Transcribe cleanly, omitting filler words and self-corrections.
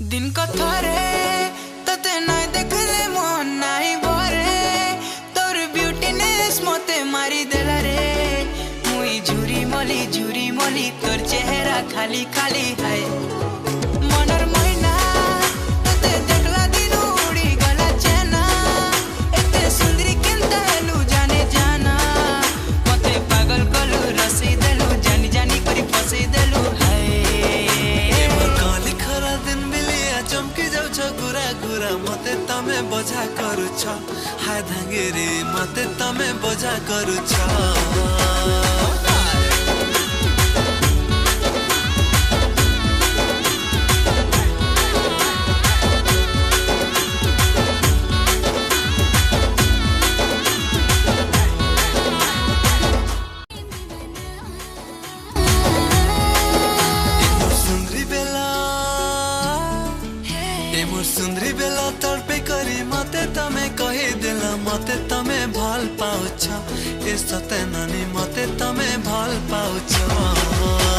दिन को थरे तते नाय देखले मन नाई भरे तोर ब्यूटीनेस मते मारी देला रे मुई झुरी मली तोर चेहरा खाली खाली है मनर महीना तते देखला दिन उड़ी गला चेना एते सुंदरी केनता हेलु जाने जाना मते पागल कलु रसी देलु जानी जानी करी फसई देलु है चमकी जाऊछ गुरा गुरा मते तमे बोझा करूछ हाय धांगेरे मते तमे बोझा करूछ सुंदरी बेला तड़पे करी मते तमे कही देला मते तमे भल पाउछ ए सते नानी मते तमे भल पाउछ।